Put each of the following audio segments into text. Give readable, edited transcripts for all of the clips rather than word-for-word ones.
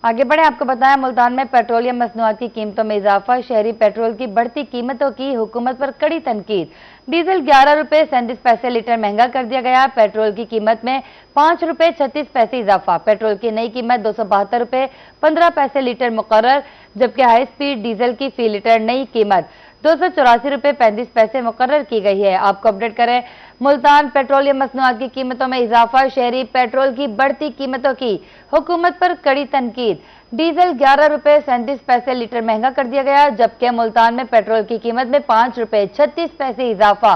आगे बढ़े, आपको बताया मुल्तान में पेट्रोलियम मसनूआत की कीमतों में इजाफा। शहरी पेट्रोल की बढ़ती कीमतों की हुकूमत पर कड़ी तनकीद। डीजल 11 रुपए 37 पैसे लीटर महंगा कर दिया गया। पेट्रोल की कीमत में 5 रुपए 36 पैसे इजाफा। पेट्रोल की नई कीमत 272 रुपए 15 पैसे लीटर मुकर्रर, जबकि हाई स्पीड डीजल की फी लीटर नई कीमत 284 रुपए 35 पैसे मुकर्रर की गई है। आपको अपडेट करें, मुल्तान पेट्रोलियम मसनूआत की कीमतों में इजाफा। शहरी पेट्रोल की बढ़ती कीमतों की हुकूमत पर कड़ी तनकीद। डीजल 11 रुपए 37 पैसे लीटर महंगा कर दिया गया, जबकि मुल्तान में पेट्रोल की कीमत में 5 रुपए 36 पैसे इजाफा।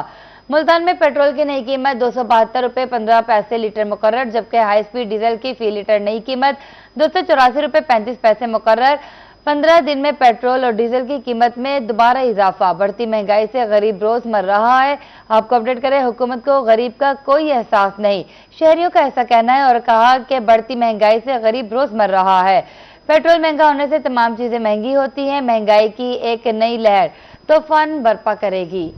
मुल्तान में पेट्रोल की नई कीमत 272 रुपए 15 पैसे लीटर मुकर्रर, जबकि हाई स्पीड डीजल की फी लीटर नई कीमत 284 रुपए 35 पैसे मुकर्रर। 15 दिन में पेट्रोल और डीजल की कीमत में दोबारा इजाफा। बढ़ती महंगाई से गरीब रोज मर रहा है। आपको अपडेट करें, हुकूमत को गरीब का कोई एहसास नहीं, शहरियों का ऐसा कहना है, और कहा कि बढ़ती महंगाई से गरीब रोज मर रहा है। पेट्रोल महंगा होने से तमाम चीजें महंगी होती हैं। महंगाई की एक नई लहर तूफान बर्पा करेगी।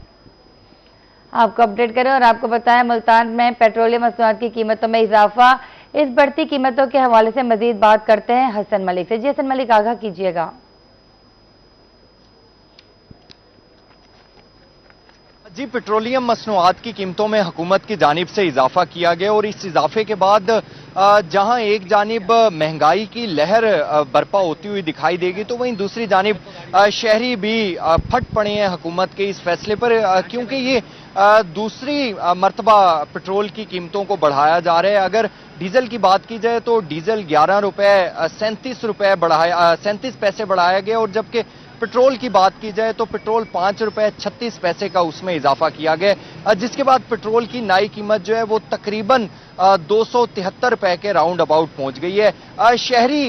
आपको अपडेट करें और आपको बताएं, मुल्तान में पेट्रोलियम मसनूआत की कीमतों में इजाफा। इस बढ़ती कीमतों के हवाले से मजीद बात करते हैं हसन मलिक से। जी हसन मलिक, आगाह कीजिएगा। जी, पेट्रोलियम मसनूआत की कीमतों में हुकूमत की जानिब से इजाफा किया गया और इस इजाफे के बाद जहां एक जानिब महंगाई की लहर बर्पा होती हुई दिखाई देगी, तो वहीं दूसरी जानिब शहरी भी फट पड़े हैं हुकूमत के इस फैसले पर, क्योंकि ये दूसरी मरतबा पेट्रोल की कीमतों को बढ़ाया जा रहा है। अगर डीजल की बात की जाए तो डीजल 11 रुपए 37 पैसे बढ़ाया गया, और जबकि पेट्रोल की बात की जाए तो पेट्रोल 5 रुपए 36 पैसे का उसमें इजाफा किया गया, जिसके बाद पेट्रोल की नई कीमत जो है वो तकरीबन 273 रुपए के राउंड अबाउट पहुंच गई है। शहरी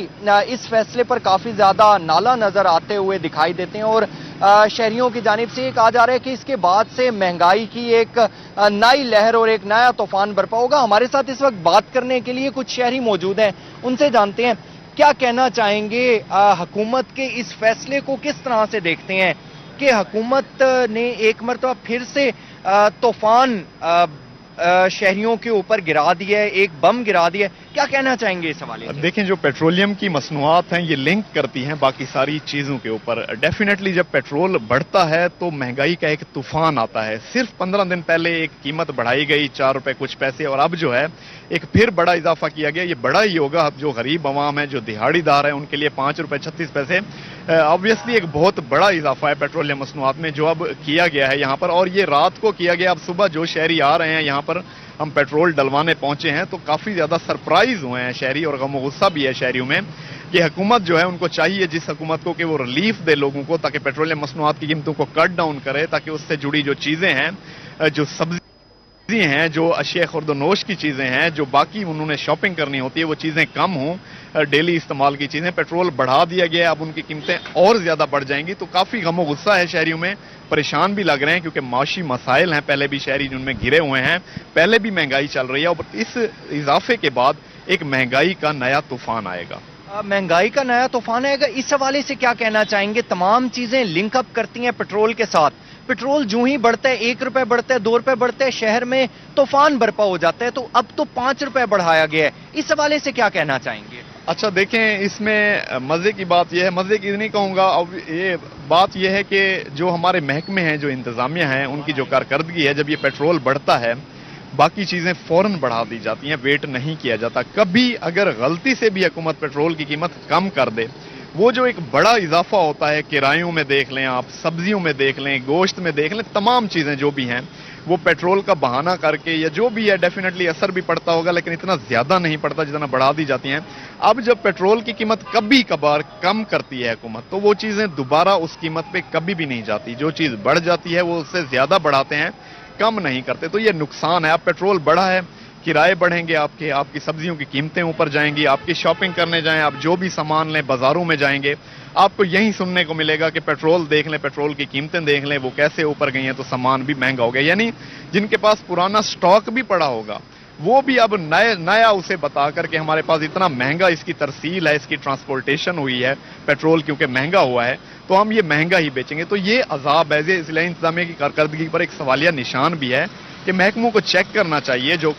इस फैसले पर काफी ज्यादा नाला नजर आते हुए दिखाई देते हैं, और शहरियों की जानिब से ये कहा जा रहा है कि इसके बाद से महंगाई की एक नई लहर और एक नया तूफान बर्पा होगा। हमारे साथ इस वक्त बात करने के लिए कुछ शहरी मौजूद हैं, उनसे जानते हैं क्या कहना चाहेंगे, हुकूमत के इस फैसले को किस तरह से देखते हैं कि हुकूमत ने एक मरतबा फिर से तूफान शहरियों के ऊपर गिरा दिया है, एक बम गिरा दिया है। क्या कहना चाहेंगे इस हवाले से? देखें, जो पेट्रोलियम की मसनूआत हैं ये लिंक करती हैं बाकी सारी चीज़ों के ऊपर। डेफिनेटली जब पेट्रोल बढ़ता है तो महंगाई का एक तूफान आता है। सिर्फ 15 दिन पहले एक कीमत बढ़ाई गई 4 रुपए कुछ पैसे, और अब जो है एक फिर बड़ा इजाफा किया गया। ये बड़ा ही होगा, अब जो गरीब अवाम है, जो दिहाड़ीदार है, उनके लिए 5 रुपए 36 पैसे ऑब्वियसली एक बहुत बड़ा इजाफा है पेट्रोलियम मसनूआत में जो अब किया गया है यहाँ पर। और ये रात को किया गया। अब सुबह जो शहरी आ रहे हैं यहाँ पर, हम पेट्रोल डलवाने पहुंचे हैं, तो काफी ज्यादा सरप्राइज हुए हैं शहरी, और गम गुस्सा भी है शहरियों में कि हुकूमत जो है उनको चाहिए, जिस हुकूमत को, कि वो रिलीफ दे लोगों को, ताकि पेट्रोलियम मसनूआत की कीमतों को कट डाउन करे, ताकि उससे जुड़ी जो चीजें हैं, जो सब्जी हैं, जो अशिया खुर्दनोश की चीजें हैं, जो बाकी उन्होंने शॉपिंग करनी होती है, वो चीजें कम हों, डेली इस्तेमाल की चीजें। पेट्रोल बढ़ा दिया गया, अब उनकी कीमतें और ज्यादा बढ़ जाएंगी, तो काफी गम गुस्सा है शहरियों में। परेशान भी लग रहे हैं क्योंकि माशी मसाइल हैं, पहले भी शहरी जिनमें घिरे हुए हैं, पहले भी महंगाई चल रही है, और इस इजाफे के बाद एक महंगाई का नया तूफान आएगा। महंगाई का नया तूफान आएगा, इस हवाले से क्या कहना चाहेंगे? तमाम चीजें लिंकअप करती हैं पेट्रोल के साथ। पेट्रोल जो ही बढ़ता है, 1 रुपए बढ़ता है, 2 रुपए बढ़ता है, शहर में तूफान बर्पा हो जाता है, तो अब तो 5 रुपए बढ़ाया गया है। इस हवाले से क्या कहना चाहेंगे? अच्छा, देखें, इसमें मजे की बात यह है, मजे की नहीं कहूंगा, अब ये बात यह है कि जो हमारे महकमे हैं, जो इंतजामिया है, उनकी जो कारकर्दगी है, जब ये पेट्रोल बढ़ता है बाकी चीजें फौरन बढ़ा दी जाती हैं, वेट नहीं किया जाता। कभी अगर गलती से भी हुकूमत पेट्रोल की कीमत कम कर दे, वो जो एक बड़ा इजाफा होता है, किरायों में देख लें आप, सब्जियों में देख लें, गोश्त में देख लें, तमाम चीजें जो भी हैं, वो पेट्रोल का बहाना करके या जो भी है, डेफिनेटली असर भी पड़ता होगा, लेकिन इतना ज्यादा नहीं पड़ता जितना बढ़ा दी जाती हैं। अब जब पेट्रोल की कीमत कभी कभार कम करती है हुकूमत, तो वो चीजें दोबारा उस कीमत पे कभी भी नहीं जाती। जो चीज बढ़ जाती है वो उससे ज्यादा बढ़ाते हैं, कम नहीं करते। तो ये नुकसान है। अब पेट्रोल बढ़ा है, किराए बढ़ेंगे, आपकी सब्जियों की कीमतें ऊपर जाएंगी, आपकी शॉपिंग करने जाएं, आप जो भी सामान लें, बाजारों में जाएंगे, आपको यही सुनने को मिलेगा कि पेट्रोल देख लें, पेट्रोल की कीमतें देख लें, वो कैसे ऊपर गई हैं, तो सामान भी महंगा हो गया। यानी जिनके पास पुराना स्टॉक भी पड़ा होगा, वो भी अब नया उसे बता करके हमारे पास इतना महंगा इसकी तरसील है, इसकी ट्रांसपोर्टेशन हुई है, पेट्रोल क्योंकि महंगा हुआ है, तो हम ये महंगा ही बेचेंगे। तो ये अजाब है, इसलिए इंतजामिया की कारकर्दगी पर एक सवालिया निशान भी है कि महकमों को चेक करना चाहिए, जो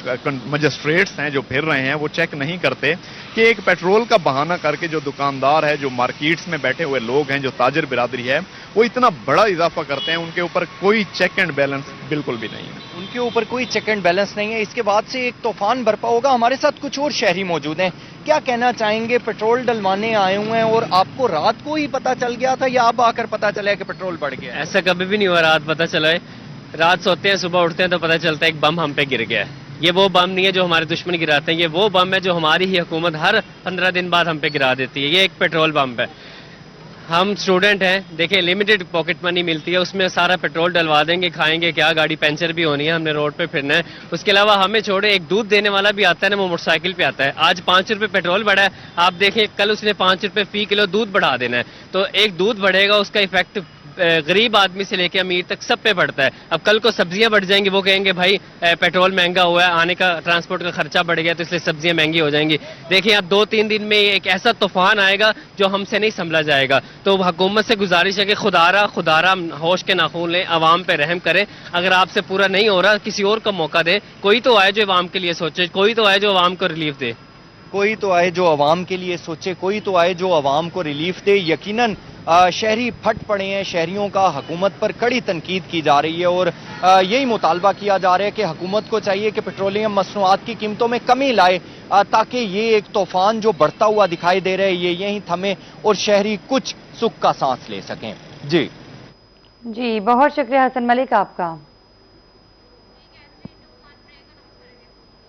मजिस्ट्रेट्स हैं जो फिर रहे हैं वो चेक नहीं करते कि एक पेट्रोल का बहाना करके जो दुकानदार है, जो मार्केट्स में बैठे हुए लोग हैं, जो ताजर बिरादरी है, वो इतना बड़ा इजाफा करते हैं, उनके ऊपर कोई चेक एंड बैलेंस बिल्कुल भी नहीं है। उनके ऊपर कोई चेक एंड बैलेंस नहीं है। इसके बाद से एक तूफान बरपा होगा। हमारे साथ कुछ और शहरी मौजूद हैं, क्या कहना चाहेंगे? पेट्रोल डलवाने आए हुए हैं और आपको रात को ही पता चल गया था या अब आकर पता चला कि पेट्रोल बढ़ गया है? ऐसा कभी भी नहीं हुआ रात पता चला है। रात सोते हैं, सुबह उठते हैं तो पता चलता है एक बम हम पे गिर गया है। ये वो बम नहीं है जो हमारे दुश्मन गिराते हैं, ये वो बम है जो हमारी ही हुकूमत हर 15 दिन बाद हम पे गिरा देती है। ये एक पेट्रोल पंप है। हम स्टूडेंट हैं, देखिए लिमिटेड पॉकेट मनी मिलती है, उसमें सारा पेट्रोल डलवा देंगे, खाएंगे क्या, गाड़ी पंचर भी होनी है, हमने रोड पे फिरना है। उसके अलावा हमें छोड़े एक दूध देने वाला भी आता है ना, वो मोटरसाइकिल पे आता है। आज 5 रुपए पेट्रोल बढ़ा है, आप देखें कल उसने 5 रुपए फी किलो दूध बढ़ा देना है। तो एक दूध बढ़ेगा, उसका इफेक्ट गरीब आदमी से लेकर अमीर तक सब पे पड़ता है। अब कल को सब्जियां बढ़ जाएंगी, वो कहेंगे भाई पेट्रोल महंगा हुआ है, आने का ट्रांसपोर्ट का खर्चा बढ़ गया तो इसलिए सब्जियां महंगी हो जाएंगी। देखिए अब 2-3 दिन में एक ऐसा तूफान आएगा जो हमसे नहीं संभला जाएगा। तो हुकूमत से गुजारिश है कि खुदारा होश के नाखून लें, अवाम पे रहम करें। अगर आपसे पूरा नहीं हो रहा, किसी और को मौका दे। कोई तो आए जो अवाम के लिए सोचे, कोई तो आए जो अवाम को रिलीफ दे। कोई तो आए जो अवाम के लिए सोचे, कोई तो आए जो अवाम को रिलीफ दे। यकीनन शहरी फट पड़े हैं, शहरियों का हुकूमत पर कड़ी तनकीद की जा रही है और यही मुतालबा किया जा रहा है कि हुकूमत को चाहिए कि पेट्रोलियम मसनूआत की कीमतों में कमी लाए, ताकि ये एक तूफान जो बढ़ता हुआ दिखाई दे रहा है ये यहीं थमे और शहरी कुछ सुख का सांस ले सकें। जी जी, बहुत शुक्रिया हसन मलिक आपका।